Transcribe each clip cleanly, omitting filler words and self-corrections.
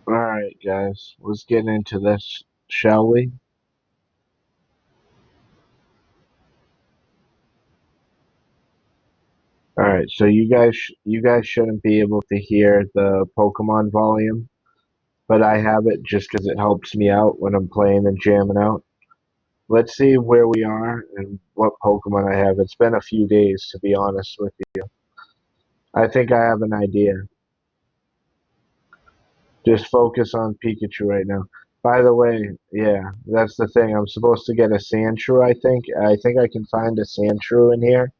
Alright, guys, let's get into this, shall we? Alright, so you guys shouldn't be able to hear the Pokemon volume, but I have it just because it helps me out when I'm playing and jamming out. Let's see where we are and what Pokemon I have. It's been a few days, to be honest with you. I think I have an idea. Just focus on Pikachu right now. By the way, yeah, that's the thing. I'm supposed to get a Sandshrew, I think. I think I can find a Sandshrew in here.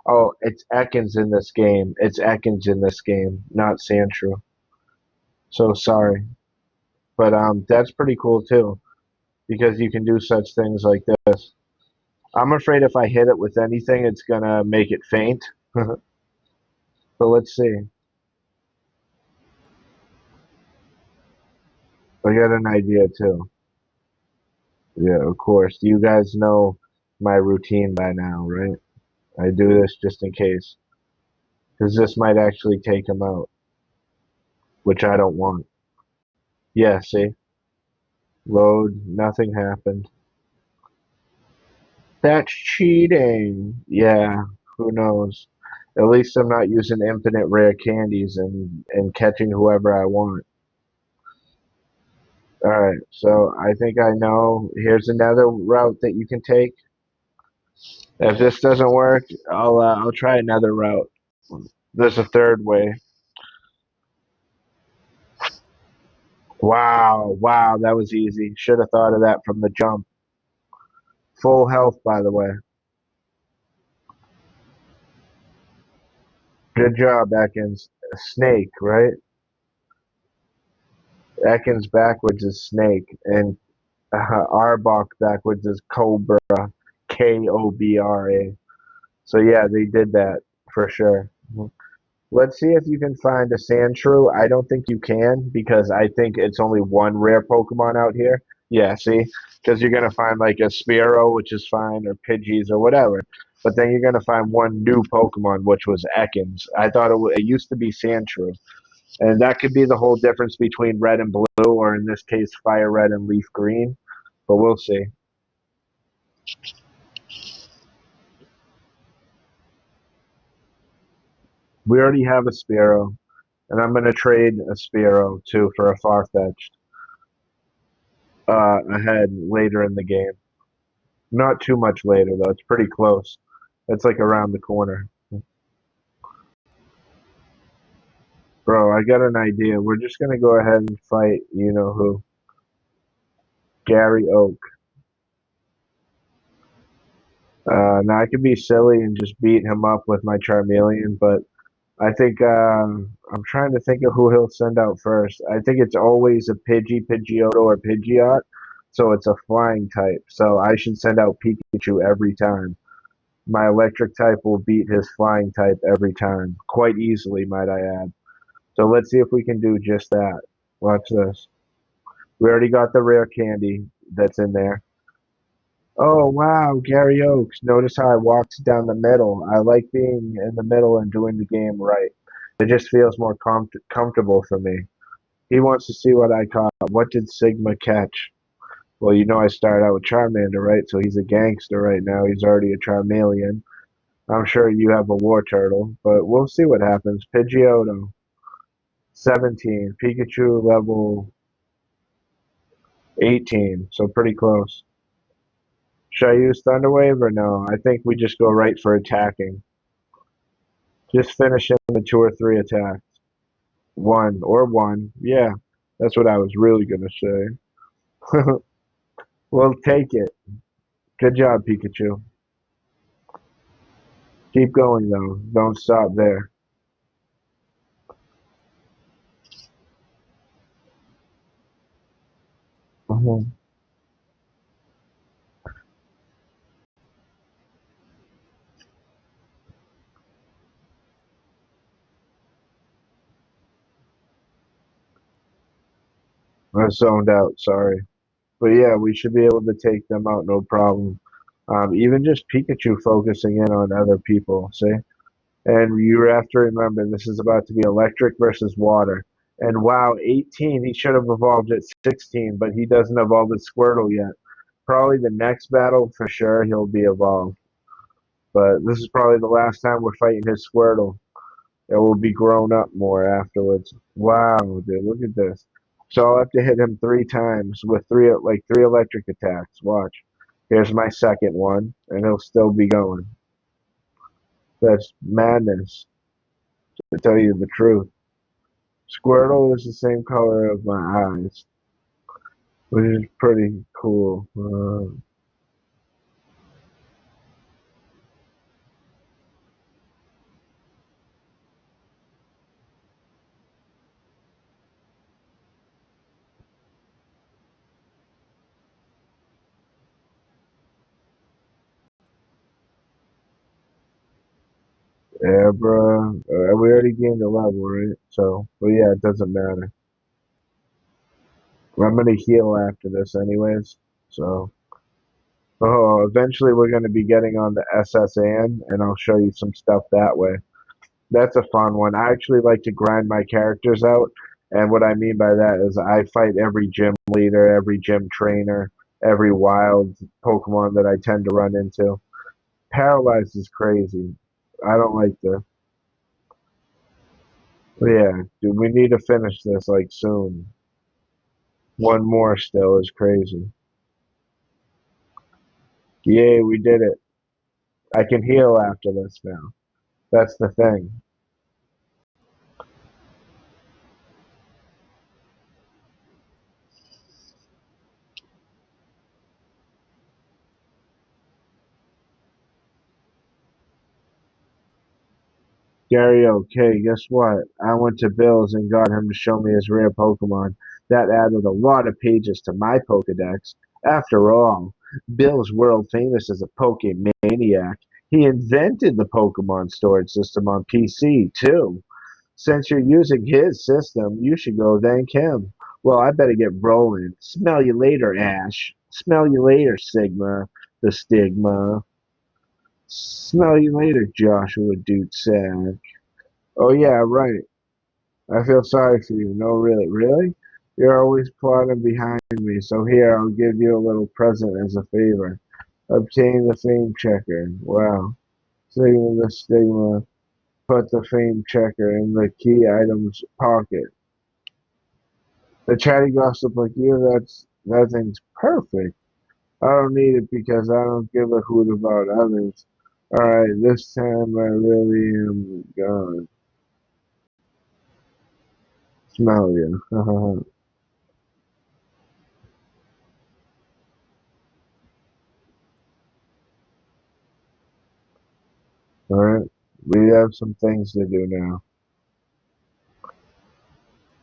Oh, it's Ekans in this game. It's Ekans in this game, not Sandshrew. So sorry. But that's pretty cool too, because you can do such things like this. I'm afraid if I hit it with anything, it's gonna make it faint. But let's see. I got an idea too. Yeah, of course. You guys know my routine by now, right? I do this just in case, because this might actually take him out, which I don't want. Yeah, see? Load, nothing happened. That's cheating. Yeah, who knows? At least I'm not using infinite rare candies and catching whoever I want. Alright, so I think I know. Here's another route that you can take. If this doesn't work, I'll try another route. There's a third way. Wow, wow, that was easy. Should have thought of that from the jump. Full health, by the way. Good job, Ekans. Snake, right? Ekans backwards is snake, and Arbok backwards is Cobra, Kobra. So yeah, they did that for sure. Let's see if you can find a Sandshrew. I don't think you can because I think it's only one rare Pokemon out here. Yeah, see? Because you're gonna find like a Spearow, which is fine, or Pidgeys or whatever. But then you're gonna find one new Pokemon, which was Ekans. I thought it used to be Sandshrew. And that could be the whole difference between red and blue, or in this case, fire red and leaf green. But we'll see. We already have a Spearow, and I'm going to trade a Spearow too for a Farfetch'd ahead later in the game. Not too much later though. It's pretty close. It's like around the corner. Bro, I got an idea. We're just gonna go ahead and fight. You know who? Gary Oak. Now I could be silly and just beat him up with my Charmeleon, but I think I'm trying to think of who he'll send out first. I think it's always a Pidgeotto, or Pidgeot, so it's a flying type. So I should send out Pikachu every time. My electric type will beat his flying type every time, quite easily, might I add. So let's see if we can do just that. Watch this. We already got the rare candy that's in there. Oh wow, Gary Oaks. Notice how I walked down the middle. I like being in the middle and doing the game right. It just feels more comfortable for me. He wants to see what I caught. What did Sigma catch? Well, you know I started out with Charmander, right? So he's a gangster right now. He's already a Charmeleon. I'm sure you have a War Turtle, but we'll see what happens. Pidgeotto, 17. Pikachu level 18, so pretty close. Should I use Thunder Wave or no? I think we just go right for attacking. Just finish him in 2 or 3 attacks. One. Yeah, that's what I was really gonna say. We'll take it. Good job, Pikachu. Keep going though. Don't stop there. Mhm. I zoned out. Sorry, but yeah, we should be able to take them out no problem. Even just Pikachu focusing in on other people. See. And you have to remember, this is about to be electric versus water. And wow, 18, he should have evolved at 16, but he doesn't evolve his Squirtle yet. Probably the next battle for sure he'll be evolved. But this is probably the last time we're fighting his Squirtle. It will be grown up more afterwards. Wow, dude, look at this. So I'll have to hit him 3 times with three electric attacks. Watch. Here's my second one, and he'll still be going. That's madness, to tell you the truth. Squirtle is the same color of my eyes, which is pretty cool. Yeah, bro. We already gained a level, right? So, but yeah, it doesn't matter. I'm gonna heal after this, anyways. So, oh, eventually we're gonna be getting on the S.S. and I'll show you some stuff that way. That's a fun one. I actually like to grind my characters out, and what I mean by that is I fight every gym leader, every gym trainer, every wild Pokemon that I tend to run into. Paralyzed is crazy. I don't like the. Yeah, dude, we need to finish this like soon. One more still is crazy. Yay, we did it. I can heal after this now. That's the thing. Gary, okay, guess what? I went to Bill's and got him to show me his rare Pokemon. That added a lot of pages to my Pokedex. After all, Bill's world famous as a Pokemaniac. He invented the Pokemon storage system on PC, too. Since you're using his system, you should go thank him. Well, I better get rolling. Smell you later, Ash. Smell you later, Sigma. The Stigma. Smell you later, Joshua Dutczak. Oh yeah, right. I feel sorry for you. No, really. Really? You're always plotting behind me, so here, I'll give you a little present as a favor. Obtain the fame checker. Wow. Sigma the Stigma. Put the fame checker in the key items pocket. The chatty gossip like you, that thing's perfect. I don't need it because I don't give a hoot about others. Alright, this time I really am gone. Smell you. Alright, we have some things to do now.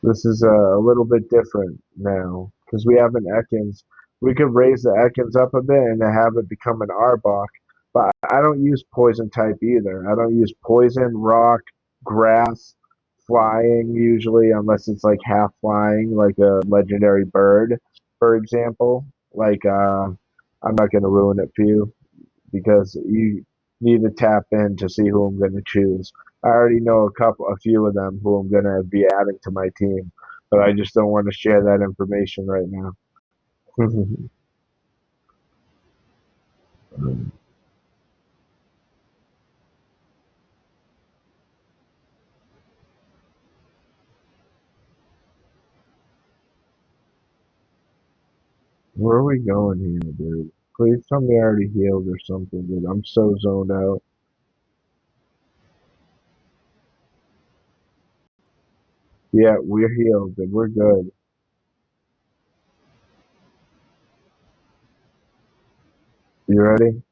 This is a little bit different now because we have an Ekans. We could raise the Ekans up a bit and have it become an Arbok. But I don't use poison type either. I don't use poison, rock, grass, flying usually, unless it's like half flying, like a legendary bird, for example. I'm not going to ruin it for you because you need to tap in to see who I'm going to choose. I already know a few of them who I'm going to be adding to my team, but I just don't want to share that information right now. Where are we going here, dude? Please tell me I already healed or something, dude. I'm so zoned out. Yeah, we're healed, dude. We're good. You ready?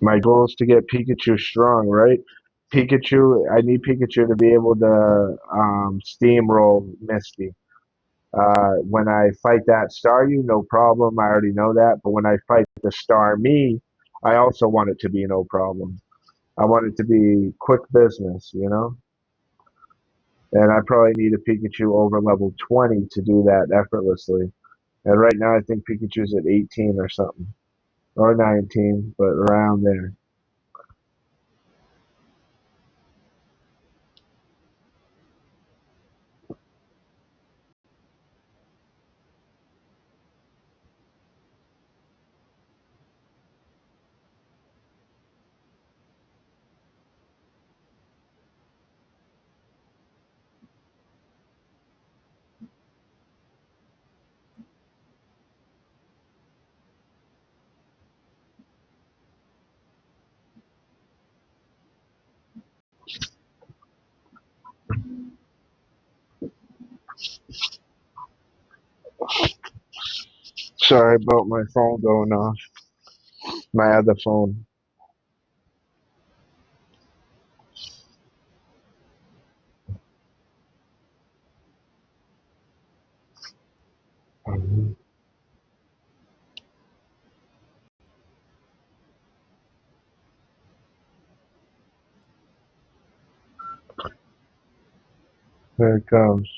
My goal is to get Pikachu strong, right? I need Pikachu to be able to steamroll Misty. When I fight that Staryu, no problem. I already know that. But when I fight the Starmie, I also want it to be no problem. I want it to be quick business, you know? And I probably need a Pikachu over level 20 to do that effortlessly. And right now I think Pikachu's at 18 or something. Or 19, but around there. Sorry about my phone going off. My other phone. Here it comes.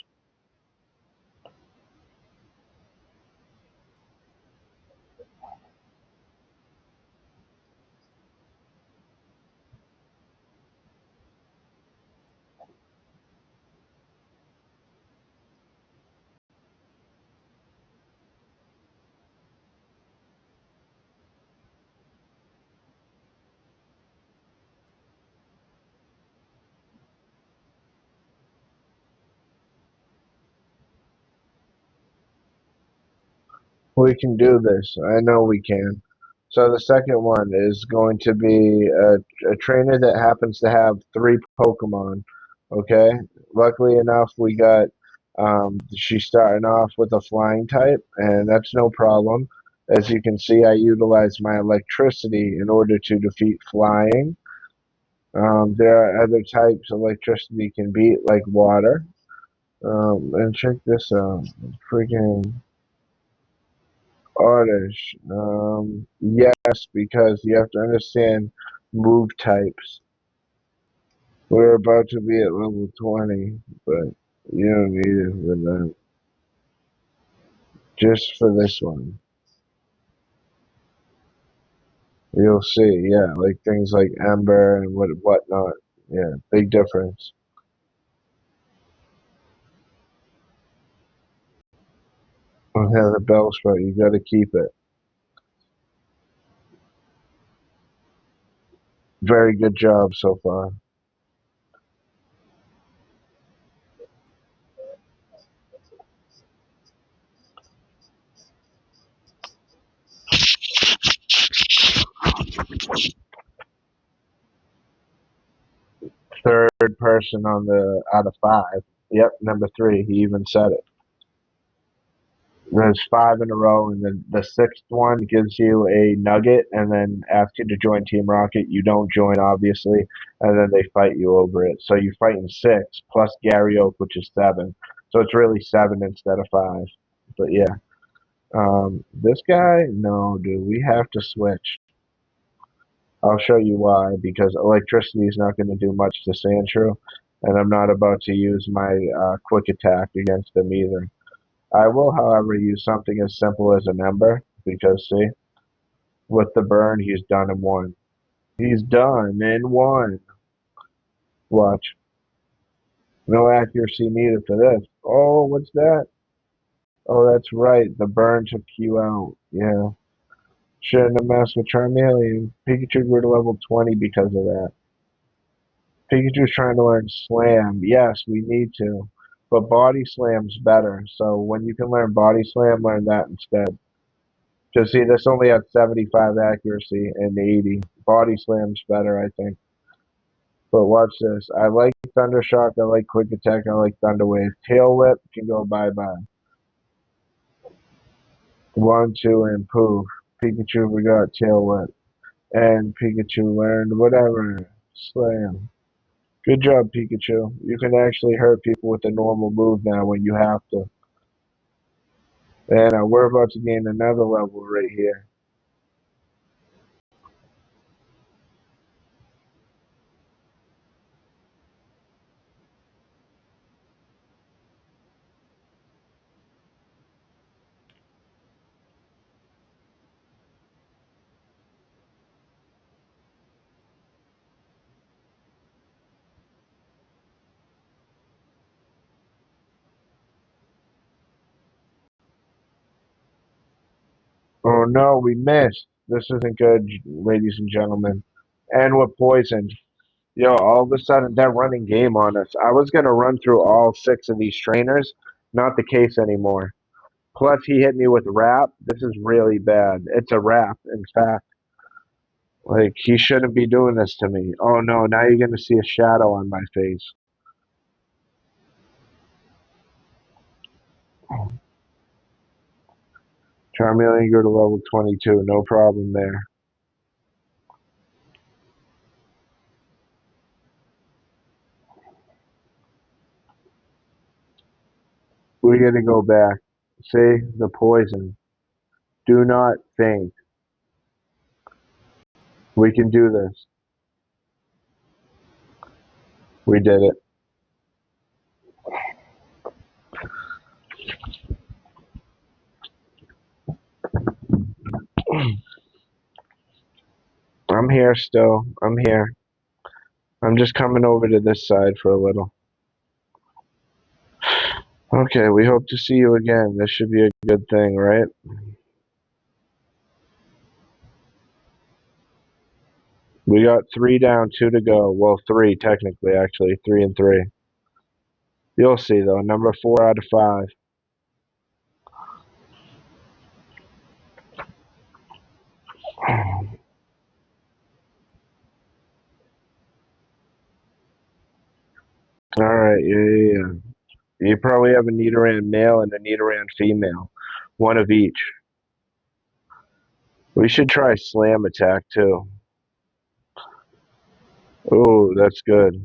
We can do this. I know we can. So the second one is going to be a trainer that happens to have three Pokemon. Okay. Luckily enough, we got. She's starting off with a flying type, and that's no problem. As you can see, I utilize my electricity in order to defeat flying. There are other types electricity can beat, like water. And check this out. Freaking Oddish. Yes, because you have to understand move types. We're about to be at level 20, but you don't need it for that. Just for this one. You'll see, yeah, like things like Ember and whatnot. Yeah, big difference. Yeah, the bell sprout, you gotta keep it. Very good job so far. Third person on the out of five. Yep, number three. He even said it. There's five in a row, and then the sixth one gives you a nugget, and then asks you to join Team Rocket. You don't join, obviously, and then they fight you over it. So you fight in six plus Gary Oak, which is seven. So it's really seven instead of five. But yeah, this guy, no, dude, we have to switch. I'll show you why. Because electricity is not going to do much to Sandshrew, and I'm not about to use my quick attack against him either. I will, however, use something as simple as an ember, because see, with the burn, he's done in one. He's done in one. Watch. No accuracy needed for this. Oh, what's that? Oh, that's right. The burn took you out. Yeah. Shouldn't have messed with Charmeleon. Pikachu grew to level 20 because of that. Pikachu's trying to learn Slam. Yes, we need to. But Body Slam's better. So when you can learn Body Slam, learn that instead. Because see, this only had 75 accuracy and 80. Body Slam's better, I think. But watch this. I like Thunder Shock. I like Quick Attack. I like Thunder Wave. Tail Whip can go bye-bye. One, two, and poof. Pikachu, we got Tail Whip. And Pikachu learned whatever. Slam. Good job, Pikachu. You can actually hurt people with a normal move now when you have to. And we're about to gain another level right here. Oh no, we missed. This isn't good, ladies and gentlemen. And we're poisoned. Yo, all of a sudden they're running game on us. I was gonna run through all six of these trainers. Not the case anymore. Plus he hit me with rap. This is really bad. It's a rap, in fact. Like he shouldn't be doing this to me. Oh no, now you're gonna see a shadow on my face. Charmeleon grew to level 22. No problem there. We gotta go back. See? The poison. Do not faint. We can do this. We did it. I'm here still. I'm here. I'm just coming over to this side for a little. Okay, we hope to see you again. This should be a good thing, right? We got 3 down, 2 to go. Well, 3 technically, actually. 3 and 3. You'll see, though. Number 4 out of 5. Alright, yeah. You probably have a Nidoran male and a Nidoran female. One of each. We should try Slam Attack, too. Oh, that's good.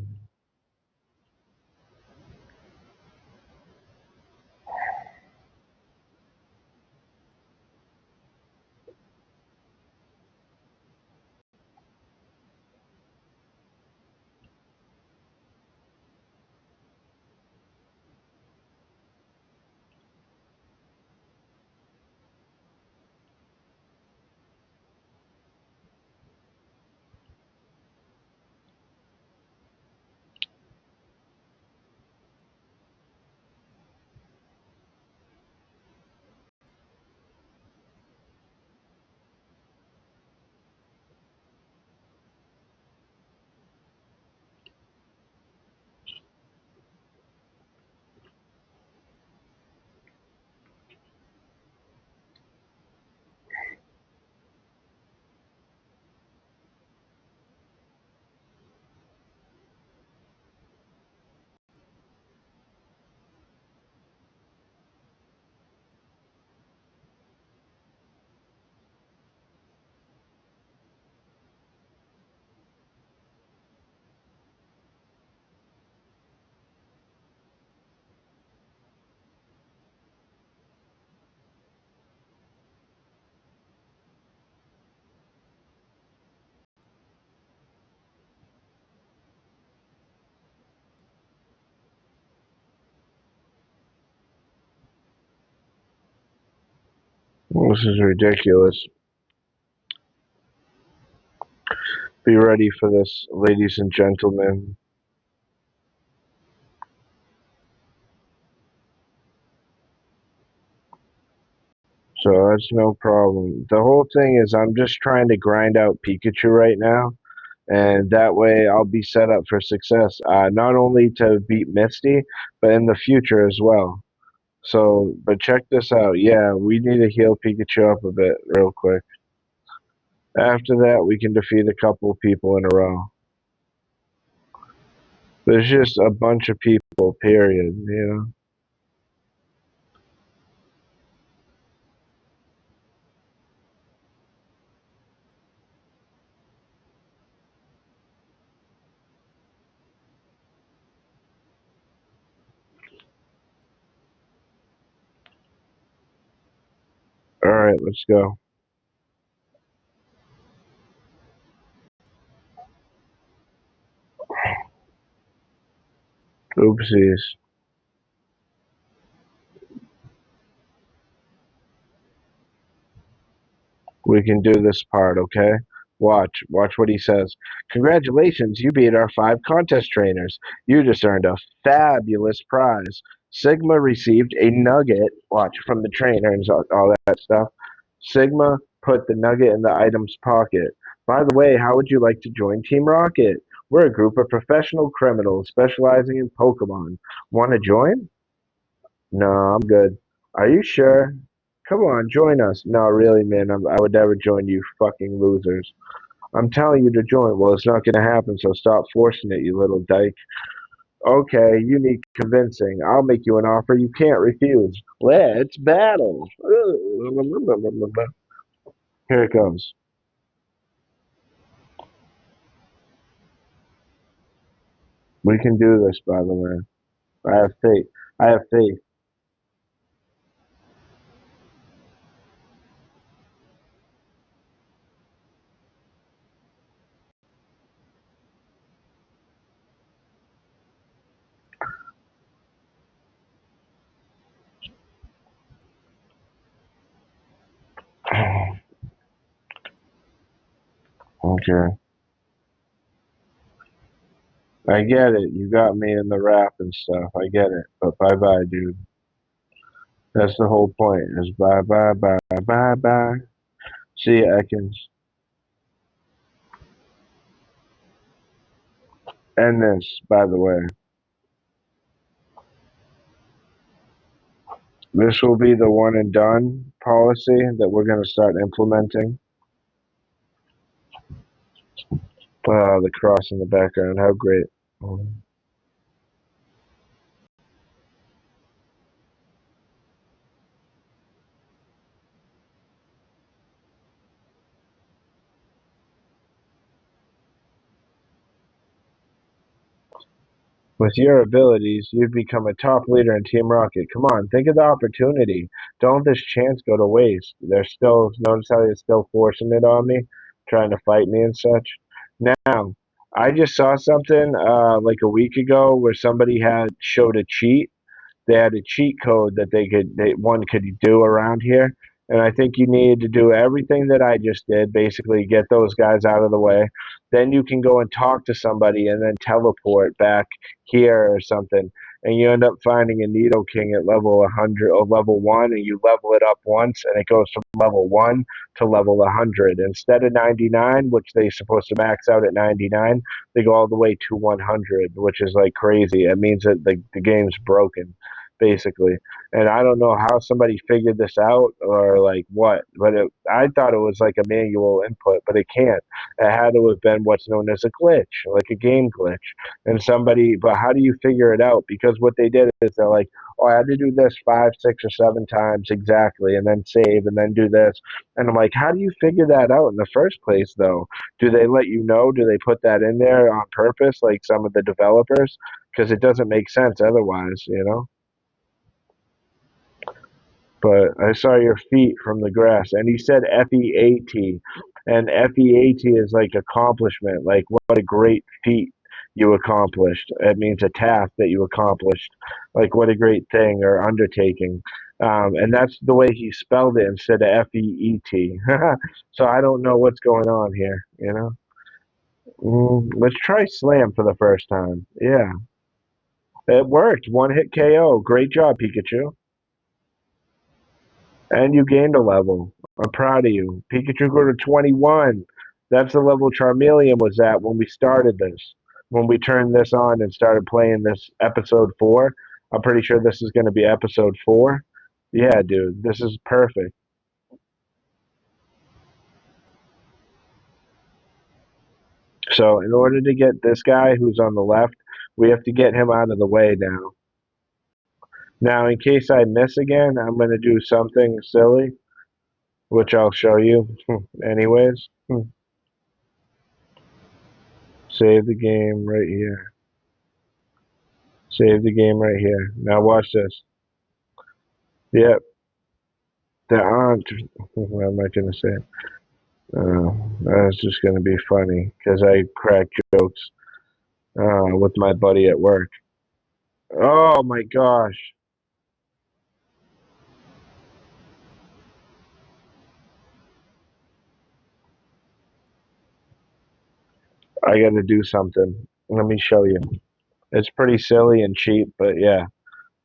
This is ridiculous. Be ready for this, ladies and gentlemen. So that's no problem. The whole thing is I'm just trying to grind out Pikachu right now, and that way I'll be set up for success. Not only to beat Misty, but in the future as well. So, but check this out. Yeah, we need to heal Pikachu up a bit real quick. After that, we can defeat a couple people in a row. There's just a bunch of people, period, you know? Alright, let's go. Oopsies. We can do this part, okay? Watch what he says. Congratulations, you beat our 5 contest trainers. You just earned a fabulous prize. Sigma received a nugget, watch, from the trainers, all that stuff. Sigma put the nugget in the item's pocket. By the way, how would you like to join Team Rocket? We're a group of professional criminals specializing in Pokémon. Want to join? No, I'm good. Are you sure? Come on, join us. No, really, man, I would never join you fucking losers. I'm telling you to join. Well, it's not going to happen, so stop forcing it, you little dyke. Okay, you need convincing. I'll make you an offer you can't refuse. Let's battle. Here it goes. We can do this, by the way. I have faith. I have faith. Okay. I get it. You got me in the rap and stuff. I get it. But bye bye, dude. That's the whole point. Is bye bye bye bye bye. See ya, Ekans. And this, by the way. This will be the one and done policy that we're going to start implementing. The cross in the background. How great. With your abilities, you'd become a top leader in Team Rocket. Come on, think of the opportunity. Don't let this chance go to waste. They're still, notice how they're still forcing it on me, trying to fight me and such. Now, I just saw something like a week ago where somebody had showed a cheat. They had a cheat code that one could do around here, and I think you need to do everything that I just did, basically get those guys out of the way. Then you can go and talk to somebody and then teleport back here or something, and you end up finding a Needle King at level 100 or level 1, and you level it up once and it goes from level 1 to level 100 instead of 99, which they're supposed to max out at 99. They go all the way to 100, which is like crazy. It means that the game's broken, basically. And I don't know how somebody figured this out or like what, but I thought it was like a manual input, but it can't. It had to have been what's known as a glitch, like a game glitch. And somebody, but how do you figure it out? Because what they did is they're like, oh, I had to do this 5, 6, or 7 times exactly, and then save, and then do this. And I'm like, how do you figure that out in the first place, though? Do they let you know? Do they put that in there on purpose, like some of the developers? Because it doesn't make sense otherwise, you know? But I saw your feet from the grass. And he said FEAT. And FEAT is like accomplishment, like what a great feat you accomplished. It means a task that you accomplished, like what a great thing or undertaking. And that's the way he spelled it instead of FEET. So I don't know what's going on here, you know? Let's try Slam for the first time. Yeah, it worked. One hit KO. Great job, Pikachu. And you gained a level. I'm proud of you. Pikachu grew to 21. That's the level Charmeleon was at when we started this. When we turned this on and started playing this episode 4. I'm pretty sure this is going to be episode 4. Yeah, dude, this is perfect. So, in order to get this guy who's on the left, we have to get him out of the way now. Now, in case I miss again, I'm going to do something silly, which I'll show you anyways. Save the game right here. Save the game right here. Now watch this. Yep, the aunt. What am I gonna say? That's just gonna be funny because I crack jokes with my buddy at work. Oh my gosh! I gotta do something. Let me show you. It's pretty silly and cheap, but yeah.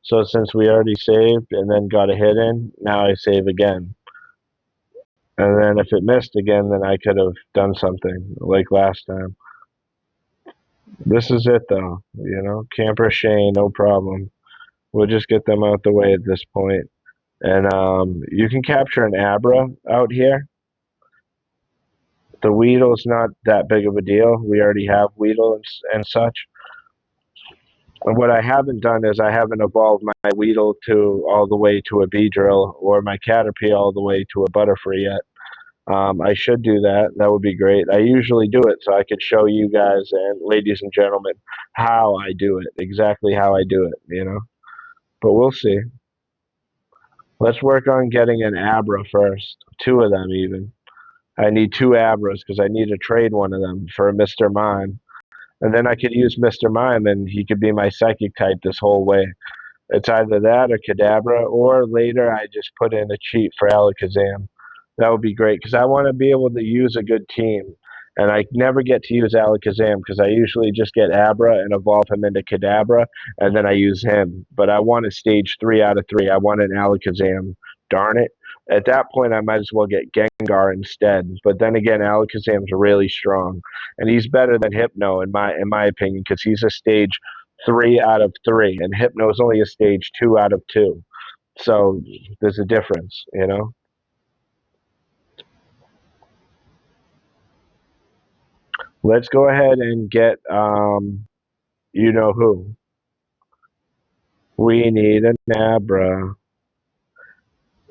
So since we already saved and then got a hit in, now I save again. And then if it missed again, then I could have done something like last time. This is it though, you know. Camper Shane, no problem. We'll just get them out the way at this point. And you can capture an Abra out here. The Weedle's not that big of a deal. We already have Weedle and such. And what I haven't done is I haven't evolved my Weedle to all the way to a Beedrill or my Caterpie all the way to a Butterfree yet. I should do that. That would be great. I usually do it so I could show you guys and ladies and gentlemen how I do it, exactly how I do it. But we'll see. Let's work on getting an Abra first. Two of them, even. I need two Abras because I need to trade one of them for Mr. Mime. And then I could use Mr. Mime and he could be my psychic type this whole way. It's either that or Kadabra, or later I just put in a cheat for Alakazam. That would be great because I want to be able to use a good team. And I never get to use Alakazam because I usually just get Abra and evolve him into Kadabra, and then I use him. But I want a stage 3 out of 3. I want an Alakazam. Darn it. At that point, I might as well get Gengar instead. But then again, Alakazam's really strong, and he's better than Hypno in my opinion because he's a stage 3 out of 3, and Hypno is only a stage 2 out of 2. So there's a difference. Let's go ahead and get you know who. We need an Abra.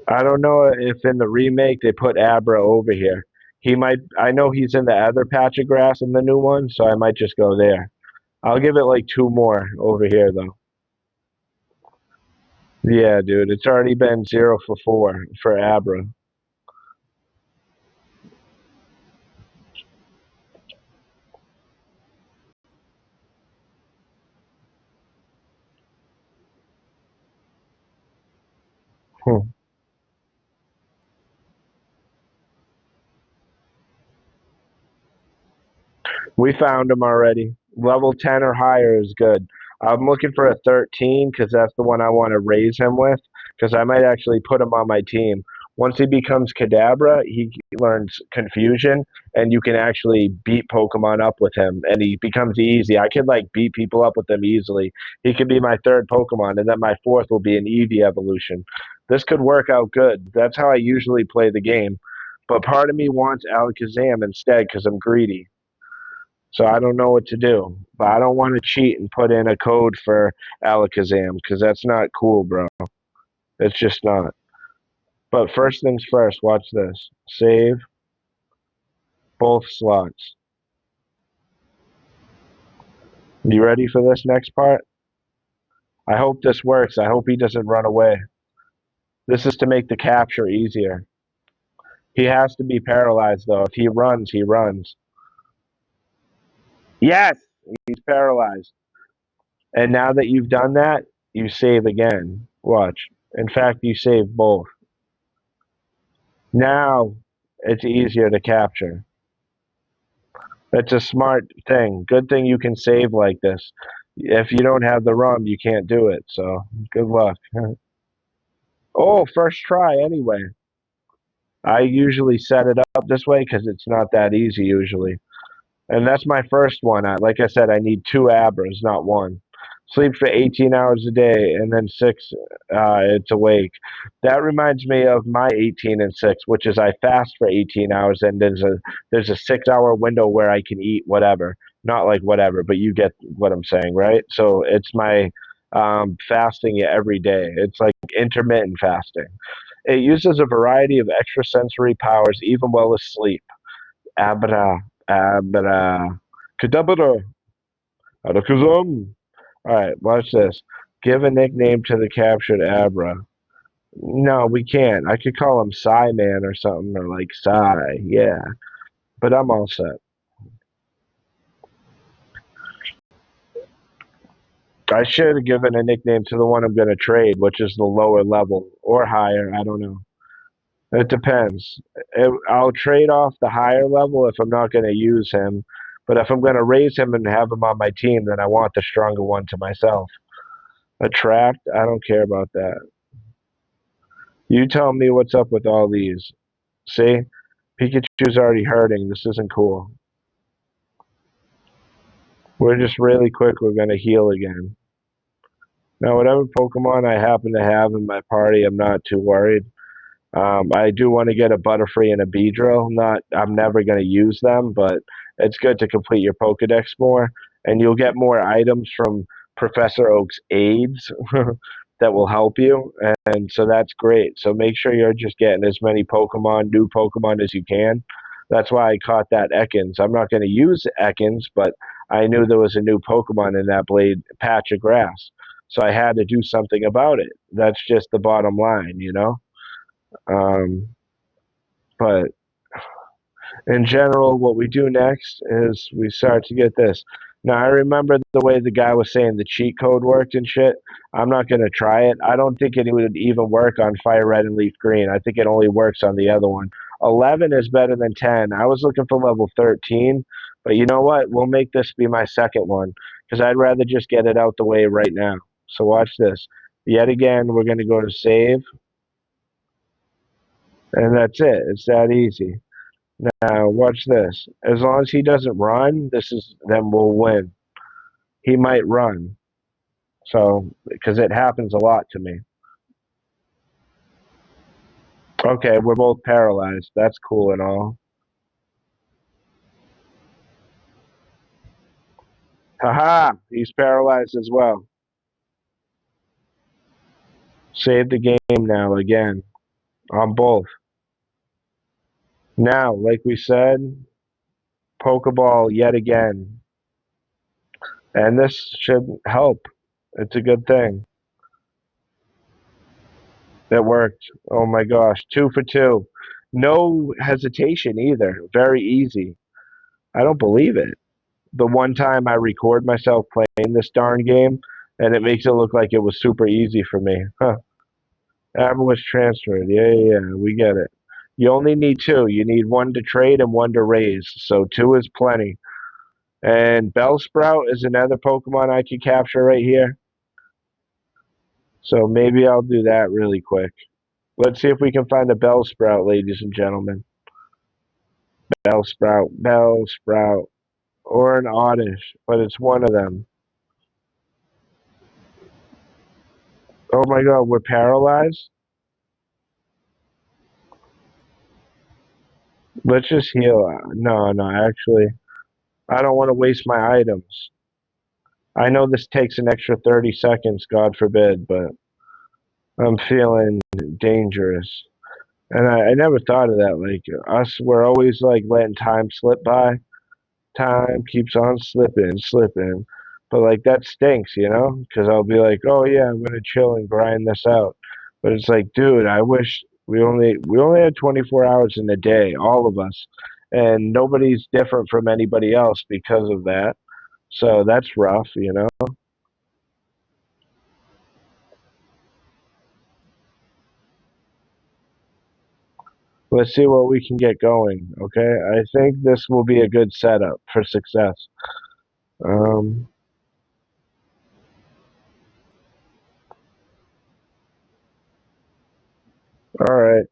I don't know if in the remake they put Abra over here. He might. I know he's in the other patch of grass in the new one, so I might just go there. I'll give it like two more over here though. Yeah, dude, it's already been 0 for 4 for Abra. Hmm. We found him already. Level 10 or higher is good. I'm looking for a 13 because that's the one I want to raise him with because I might actually put him on my team. Once he becomes Kadabra, he learns Confusion, and you can actually beat Pokemon up with him, and he becomes easy. I could like beat people up with him easily. He could be my third Pokemon, and then my fourth will be an Eevee evolution. This could work out good. That's how I usually play the game. But part of me wants Alakazam instead because I'm greedy. So I don't know what to do. But I don't want to cheat and put in a code for Alakazam because that's not cool, bro. It's just not. But first things first, watch this. Save both slots. You ready for this next part? I hope this works. I hope he doesn't run away. This is to make the capture easier. He has to be paralyzed, though. If he runs, he runs. Yes! He's paralyzed. And now that you've done that, you save again. Watch. In fact, you save both. Now it's easier to capture. It's a smart thing. Good thing you can save like this. If you don't have the ROM, you can't do it. So good luck. Oh, first try anyway. I usually set it up this way because it's not that easy usually. And that's my first one. Like I said, I need two Abras, not one. Sleep for 18 hours a day, and then six, it's awake. That reminds me of my 18 and 6, which is I fast for 18 hours, and there's a 6 hour window where I can eat whatever. Not like whatever, but you get what I'm saying, right? So it's my fasting every day. It's like intermittent fasting. It uses a variety of extrasensory powers, even while asleep. Abra, abra, kadabra, alakazam. All right, watch this. Give a nickname to the captured Abra. No, we can't. I could call him Psy Man or something, or like Psy. Yeah, but I'm all set. I should have given a nickname to the one I'm going to trade, which is the lower level or higher. I don't know. It depends. I'll trade off the higher level if I'm not going to use him. But if I'm going to raise him and have him on my team, then I want the stronger one to myself. Attract? I don't care about that. You tell me what's up with all these. See? Pikachu's already hurting. This isn't cool. We're just really quick. We're going to heal again. Now, whatever Pokemon I happen to have in my party, I'm not too worried. I do want to get a Butterfree and a Beedrill. I'm never going to use them, but it's good to complete your Pokedex more, and you'll get more items from Professor Oak's aids that will help you, and so that's great. So make sure you're just getting as many new Pokemon as you can. That's why I caught that Ekans. I'm not going to use Ekans, but I knew there was a new Pokemon in that blade patch of grass, so I had to do something about it. That's just the bottom line. Um, but in general, what we do next is we start to get this. Now, I remember the way the guy was saying the cheat code worked and shit. I'm not going to try it. I don't think it would even work on Fire Red and Leaf Green. I think it only works on the other one. 11 is better than 10. I was looking for level 13, but you know what? We'll make this be my second one because I'd rather just get it out the way right now. So watch this. Yet again, we're going to go to save, and that's it. It's that easy. Now, watch this. As long as he doesn't run, then we'll win. He might run. So, because it happens a lot to me. Okay, we're both paralyzed. That's cool and all. Haha, he's paralyzed as well. Save the game now again. On both. Now, like we said, Pokeball yet again. And this should help. It's a good thing. It worked. Oh my gosh. 2 for 2. No hesitation either. Very easy. I don't believe it. The one time I record myself playing this darn game, and it makes it look like it was super easy for me. Huh. Was transferred. Yeah, we get it. You only need two. You need one to trade and one to raise. So two is plenty. And Bellsprout is another Pokemon I could capture right here. So maybe I'll do that really quick. Let's see if we can find a Bellsprout, ladies and gentlemen. Bellsprout, or an Oddish, but it's one of them. Oh my god, we're paralyzed? Let's just heal. No, actually, I don't want to waste my items. I know this takes an extra 30 seconds, God forbid, but I'm feeling dangerous. And I never thought of that. Like, we're always like letting time slip by. Time keeps on slipping. But like, that stinks, because I'll be like, oh yeah, I'm going to chill and grind this out. But it's like, dude, I wish we only had 24 hours in a day, all of us. And nobody's different from anybody else because of that. So that's rough. Let's see what we can get going, okay? I think this will be a good setup for success. Um, alright.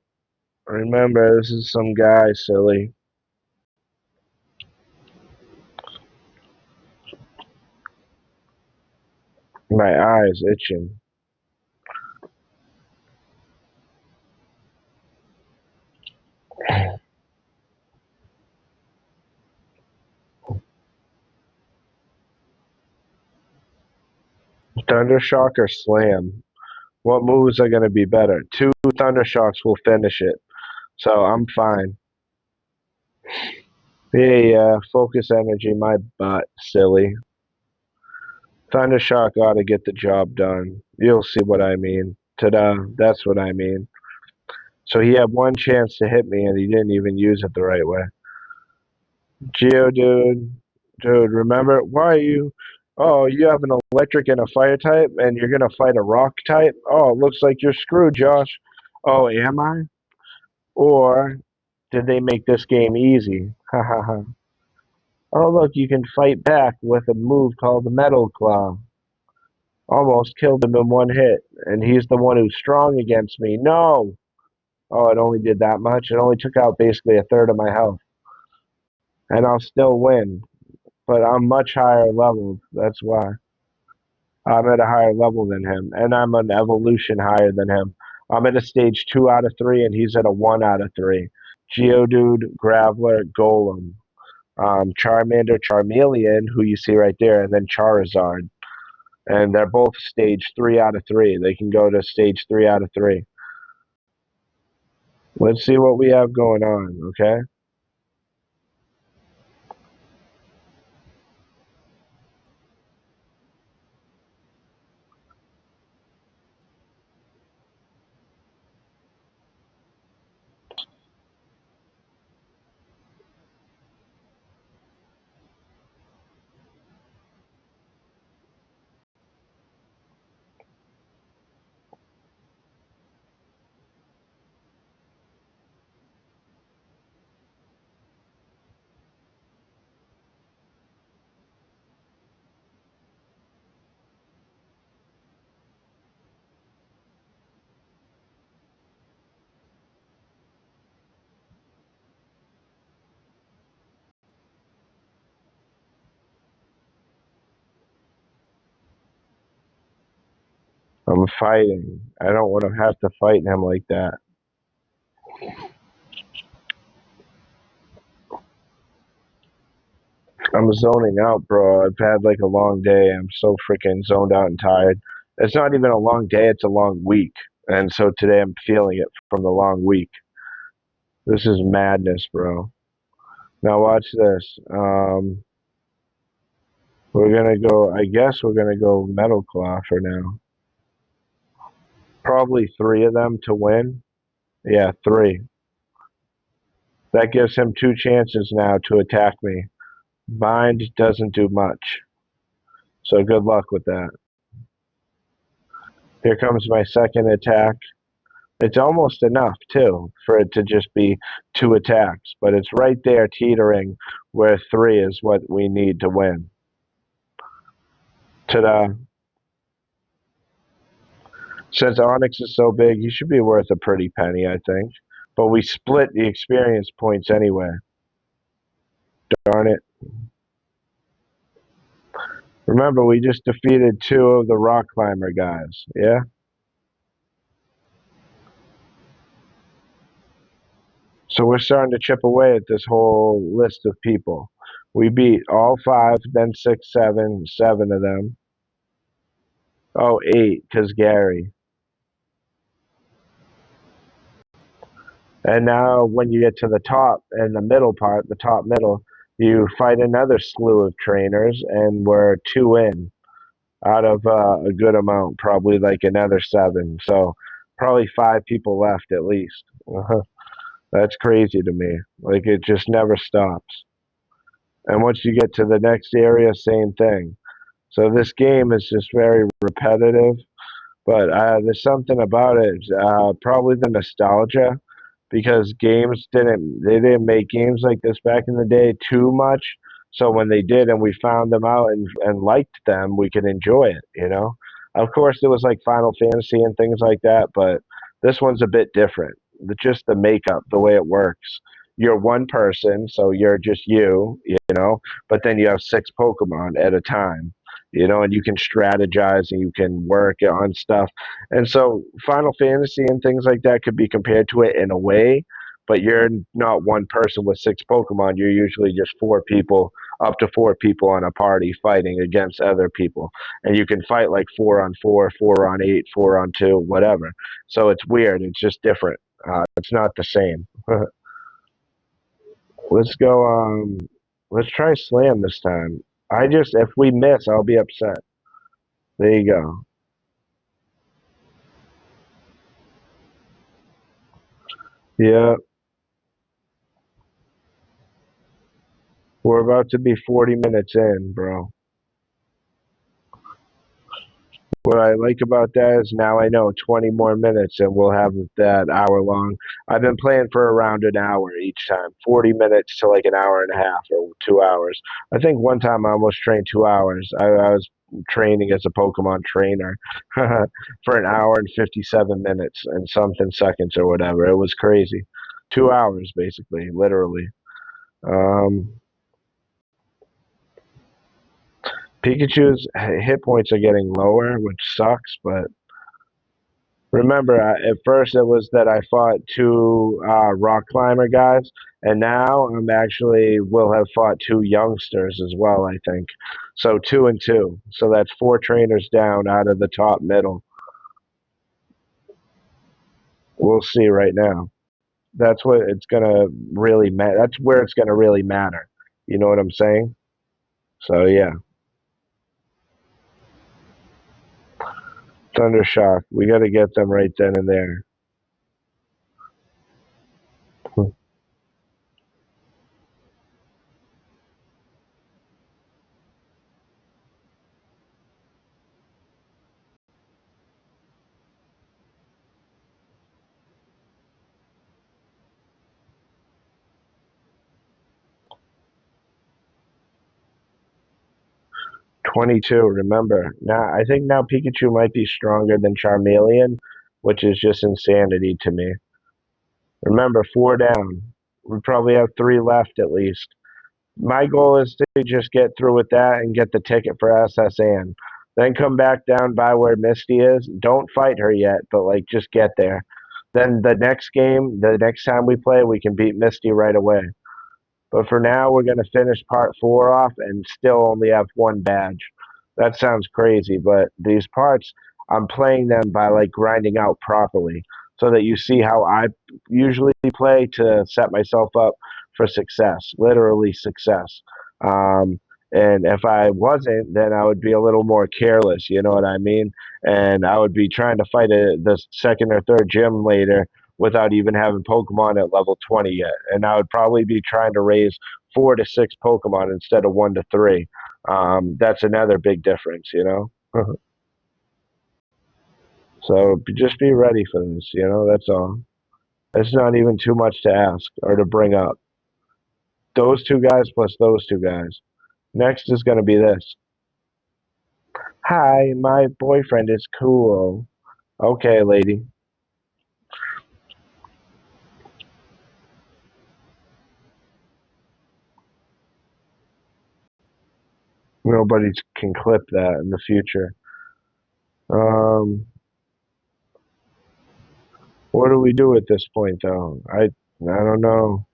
Remember, this is some guy, silly. My eye's itching. Thundershock or Slam? What moves are going to be better? 2 Thundershocks will finish it. So I'm fine. Yeah, focus energy, my butt, silly. Thundershock ought to get the job done. You'll see what I mean. Ta-da, that's what I mean. So he had one chance to hit me and he didn't even use it the right way. Geodude, dude, remember, why are you, oh, you have an electric and a fire type and you're going to fight a rock type? Oh, it looks like you're screwed, Josh. Oh, am I? Or did they make this game easy? Ha ha ha. Oh, look, you can fight back with a move called the Metal Claw. Almost killed him in one hit, and he's the one who's strong against me. No! Oh, it only did that much. It only took out basically a third of my health. And I'll still win. But I'm much higher leveled. That's why. I'm at a higher level than him. And I'm an evolution higher than him. I'm at a stage 2 out of 3, and he's at a 1 out of 3. Geodude, Graveler, Golem. Charmander, Charmeleon, who you see right there, and then Charizard. and they're both stage 3 out of 3. They can go to stage 3 out of 3. Let's see what we have going on, okay? I'm fighting. I don't want to have to fight him like that. I'm zoning out, bro. I've had like a long day. I'm so freaking zoned out and tired. It's not even a long day, it's a long week. And so today I'm feeling it from the long week. This is madness, bro. Now watch this. We're gonna go, I guess we're gonna go Metal Claw for now. Probably 3 of them to win. Yeah, 3. That gives him 2 chances now to attack me. Bind doesn't do much. So good luck with that. Here comes my second attack. It's almost enough, too, for it to just be 2 attacks. But it's right there teetering where 3 is what we need to win. Ta-da. Since Onyx is so big, he should be worth a pretty penny, I think. But we split the experience points anyway. Darn it. Remember, we just defeated 2 of the rock climber guys, yeah? So we're starting to chip away at this whole list of people. We beat all 5, then 6, 7 of them. Oh, 8, because Gary. And now when you get to the top and the middle part, the top middle, you fight another slew of trainers, and we're 2 in out of a good amount, probably like another 7. So probably 5 people left at least. That's crazy to me. Like it just never stops. And once you get to the next area, same thing. So this game is just very repetitive, but there's something about it. Probably the nostalgia, because they didn't make games like this back in the day too much. So when they did, and we found them out and liked them, we could enjoy it. Of course, there was like Final Fantasy and things like that, but this one's a bit different. Just the makeup, the way it works. You're one person, so you're just you, but then you have 6 Pokemon at a time, and you can strategize and you can work on stuff. And so Final Fantasy and things like that could be compared to it in a way, but you're not one person with 6 Pokemon. You're usually just 4 people, up to 4 people on a party fighting against other people. And you can fight like 4 on 4, 4 on 8, 4 on 2, whatever. So it's weird. It's just different. It's not the same. Let's go. Let's try Slam this time. If we miss, I'll be upset. There you go. Yeah, we're about to be 40 minutes in, bro. What I like about that is now I know 20 more minutes and we'll have that hour long. I've been playing for around an hour each time, 40 minutes to like an hour and a half or 2 hours. I think one time I almost trained 2 hours. I was training as a Pokemon trainer for an hour and 57 minutes and something seconds or whatever. It was crazy. 2 hours, basically, literally. Um, Pikachu's hit points are getting lower, which sucks, but Remember, at first it was that I fought two rock climber guys, and now I'm actually will have fought two youngsters as well, I think. So two and two. So that's four trainers down out of the top middle. We'll see right now. That's what it's gonna really matter. That's where it's gonna really matter. You know what I'm saying? So yeah, Thundershock. We got to get them right then and there. 22. Remember now. I think now Pikachu might be stronger than Charmeleon, which is just insanity to me. Remember, four down. We probably have three left at least. My goal is to just get through with that and get the ticket for SSN. Then come back down by where Misty is. Don't fight her yet, but like just get there. Then the next game, the next time we play, we can beat Misty right away. But for now, we're going to finish part four off and still only have one badge. That sounds crazy, but these parts, I'm playing them by like grinding out properly so that you see how I usually play to set myself up for success, literally success. Um, and if I wasn't, then I would be a little more careless, you know what I mean? And I would be trying to fight the second or third gym later without even having Pokemon at level 20 yet. And I would probably be trying to raise 4 to 6 Pokemon instead of 1 to 3. That's another big difference, you know? So just be ready for this, you know? That's all. It's not even too much to ask or to bring up. Those two guys plus those two guys. Next is going to be this. Hi, my boyfriend is cool. Okay, lady. Nobody can clip that in the future. Um, what do we do at this point, though? I don't know.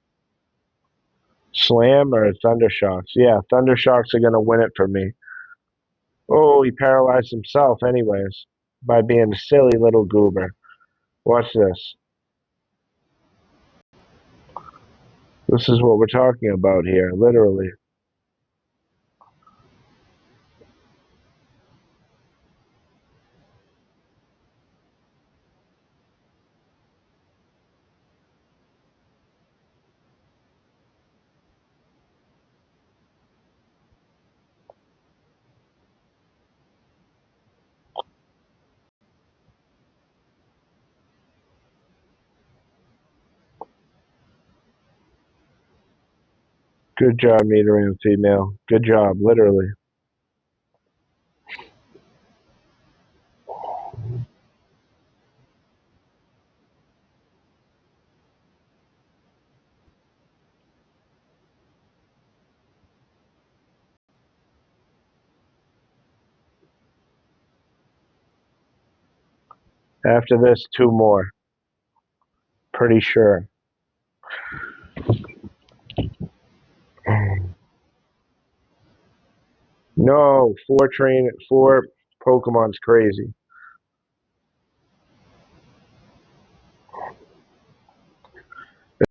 Slam or Thundershocks? Yeah, Thundershocks are gonna win it for me. Oh, he paralyzed himself, anyways, by being a silly little goober. Watch this. This is what we're talking about here, literally. Good job, metering female. Good job, literally. After this, two more. Pretty sure. No, four Pokemon's crazy.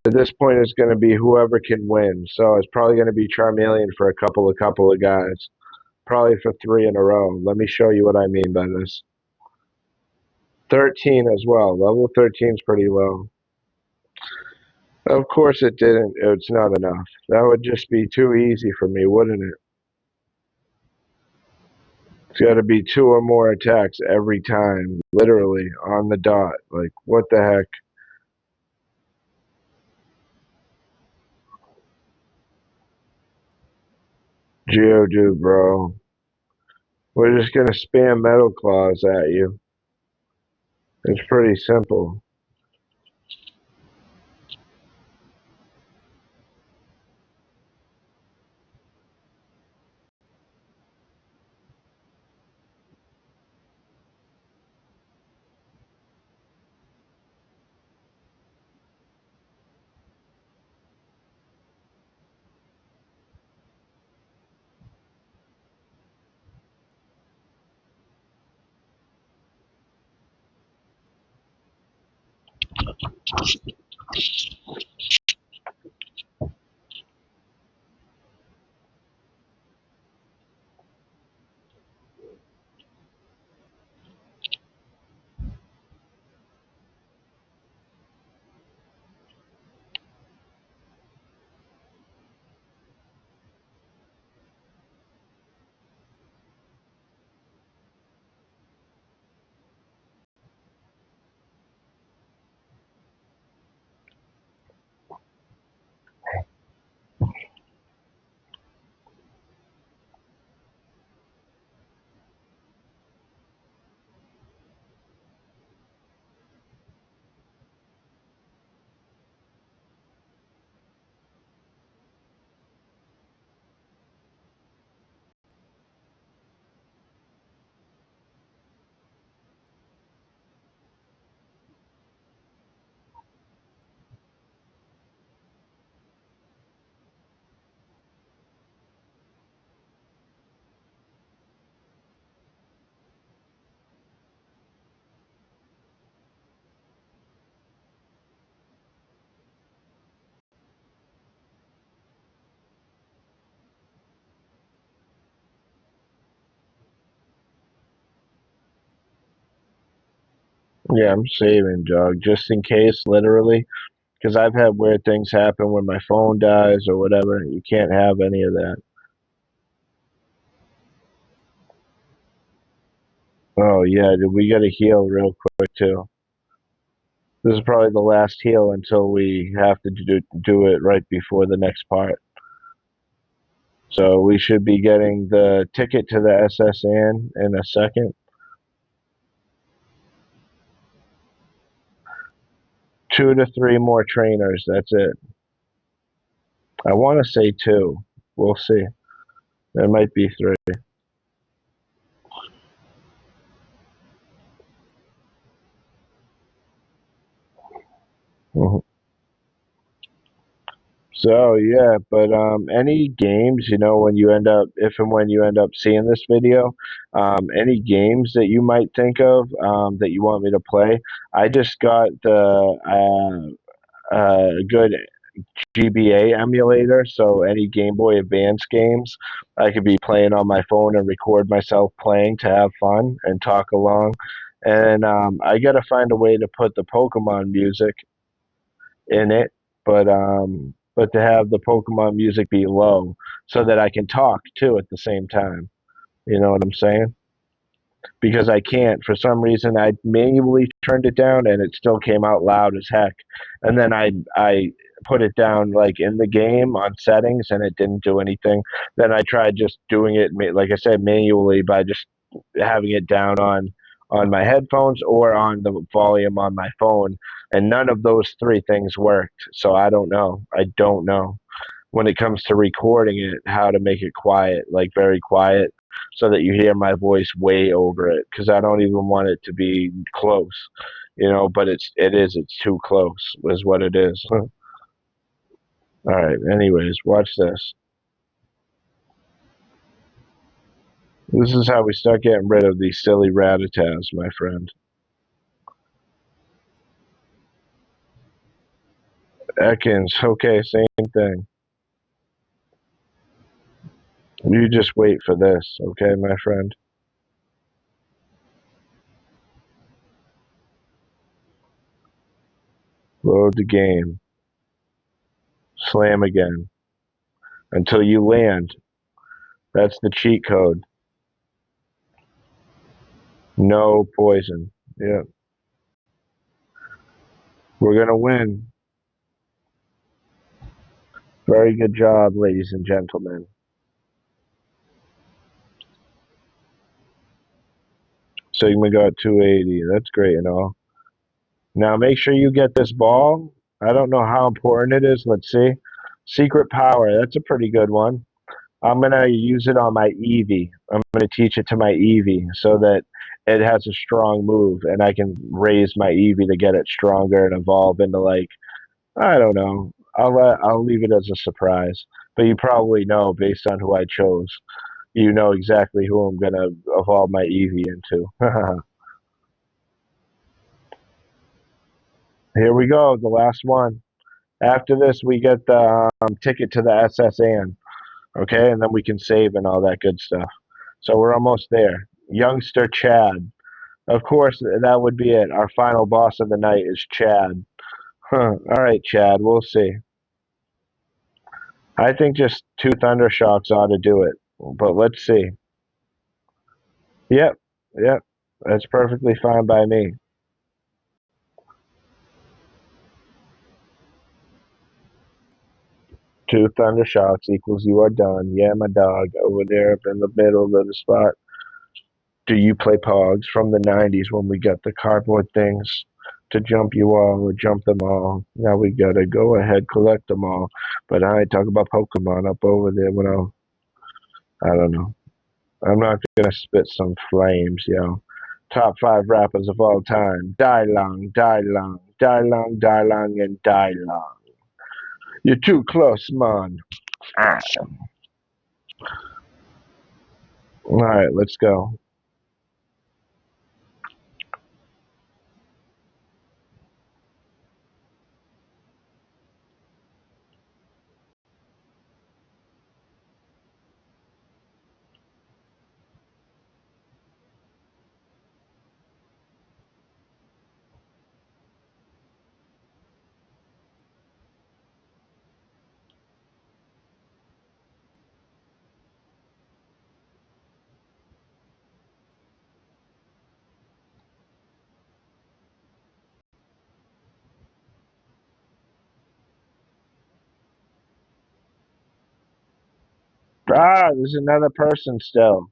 At this point, it's going to be whoever can win. So it's probably going to be Charmeleon for a couple of guys. Probably for three in a row. Let me show you what I mean by this. 13 as well. Level 13 is pretty low. Of course it didn't. It's not enough. That would just be too easy for me, wouldn't it? It's got to be two or more attacks every time, literally on the dot. Like, what the heck? Geodude, bro. We're just going to spam Metal Claws at you. It's pretty simple. Yeah, I'm saving, dog, just in case, literally, because I've had weird things happen when my phone dies or whatever. You can't have any of that. Oh yeah, dude, we gotta heal real quick too. This is probably the last heal until we have to do it right before the next part. So we should be getting the ticket to the S.S. in a second. 2 to 3 more trainers. That's it. I want to say 2. We'll see. There might be 3. Mhm. So yeah, but any games, when you end up, if and when you end up seeing this video, any games that you might think of that you want me to play. I just got the good GBA emulator, so any Game Boy Advance games I could be playing on my phone and record myself playing to have fun and talk along. And I got to find a way to put the Pokemon music in it, but to have the Pokemon music be low so that I can talk too at the same time. You know what I'm saying? Because I can't. For some reason, I manually turned it down, and it still came out loud as heck. And then I put it down like in the game on settings, and it didn't do anything. Then I tried just doing it, like I said, manually by just having it down on my headphones or on the volume on my phone, and none of those 3 things worked. So I don't know. I don't know when it comes to recording it how to make it quiet, like very quiet, so that you hear my voice way over it, because I don't even want it to be close, but it's too close is what it is. All right, anyways, watch this. This is how we start getting rid of these silly Ratatas, my friend. Ekans, okay, same thing. You just wait for this, okay, my friend? Load the game. Slam again until you land. That's the cheat code. No poison. Yeah. We're going to win. Very good job, ladies and gentlemen. Sigma got 280. That's great and all. Now make sure you get this ball. I don't know how important it is. Let's see. Secret power. That's a pretty good one. I'm going to use it on my Eevee. I'm going to teach it to my Eevee so that it has a strong move and I can raise my Eevee to get it stronger and evolve into, like, I don't know. I'll leave it as a surprise. But you probably know based on who I chose. You know exactly who I'm gonna evolve my Eevee into. Here we go, the last one. After this, we get the ticket to the S.S. Okay, and then we can save and all that good stuff. So we're almost there. Youngster Chad. Of course, that would be it. Our final boss of the night is Chad. Huh. All right, Chad, we'll see. I think just 2 Thundershocks ought to do it, but let's see. Yep, yep, that's perfectly fine by me. 2 Thundershocks equals you are done. Yeah, my dog over there up in the middle of the spot. Do you play Pogs from the 90s when we got the cardboard things to jump you all or jump them all? Now we gotta go ahead, collect them all. But I ain't talking about Pokemon up over there when I don't know. I'm not gonna spit some flames, yo. Top 5 rappers of all time. Die long, die long, die long, die long, and die long. You're too close, man. Ah. Alright, let's go. Ah, there's another person still.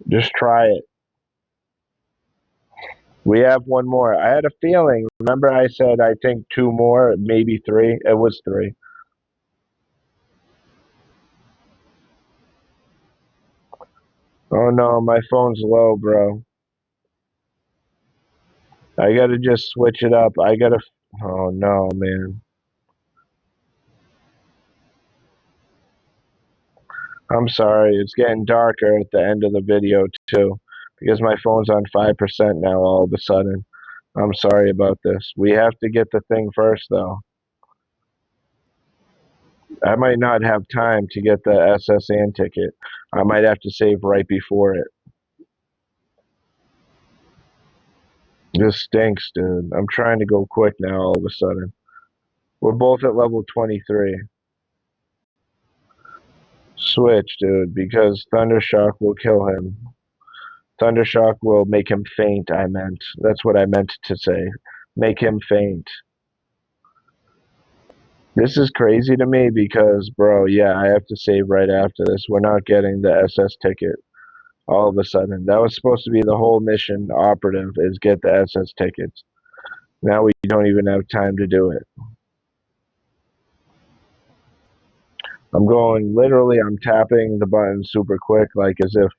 Just try it. We have one more. I had a feeling. Remember, I said I think 2 more, maybe 3. It was 3. Oh no, my phone's low, bro. I gotta just switch it up. I gotta. Oh no, man. I'm sorry. It's getting darker at the end of the video too, because my phone's on 5% now. All of a sudden, I'm sorry about this. We have to get the thing first, though. I might not have time to get the S.S. ticket. I might have to save right before it. This stinks, dude. I'm trying to go quick now. All of a sudden, we're both at level 23. Switch, dude, because Thundershock will kill him. Thundershock will make him faint, I meant. That's what I meant to say. Make him faint. This is crazy to me because, bro, yeah, I have to save right after this. We're not getting the S.S. ticket all of a sudden. That was supposed to be the whole mission operative is get the S.S. tickets. Now we don't even have time to do it. I'm going literally, I'm tapping the button super quick, like as if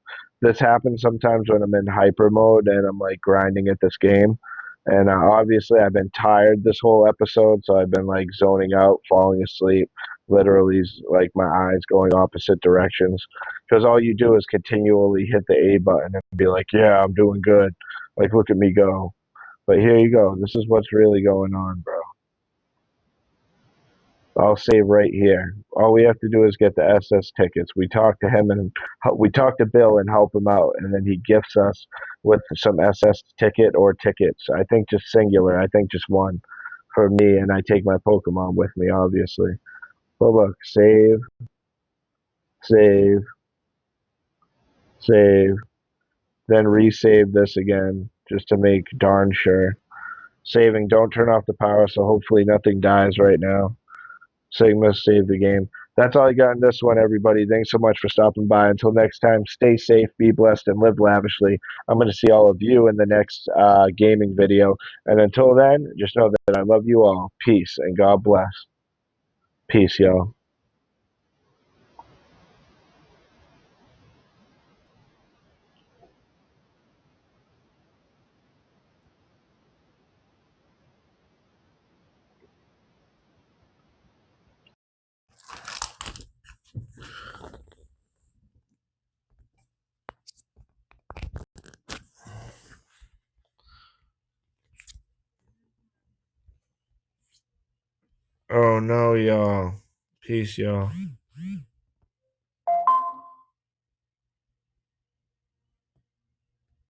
this happens sometimes when I'm in hyper mode and I'm like grinding at this game. And obviously, I've been tired this whole episode, so I've been like zoning out, falling asleep, literally like my eyes going opposite directions. Because all you do is continually hit the A button and be like, yeah, I'm doing good. Like, look at me go. But here you go. This is what's really going on, bro. I'll save right here. All we have to do is get the S.S. tickets. We talk to him and we talk to Bill and help him out, and then he gifts us with some S.S. ticket or tickets. I think just singular. I think just one for me, and I take my Pokemon with me, obviously. But look, save, save, save, then resave this again just to make darn sure. Saving, don't turn off the power, so hopefully nothing dies right now. Stigma saved the game. That's all I got in this one, everybody. Thanks so much for stopping by. Until next time, stay safe, be blessed, and live lavishly. I'm going to see all of you in the next gaming video. And until then, just know that I love you all. Peace and God bless. Peace, y'all. Oh no, y'all. Peace, y'all.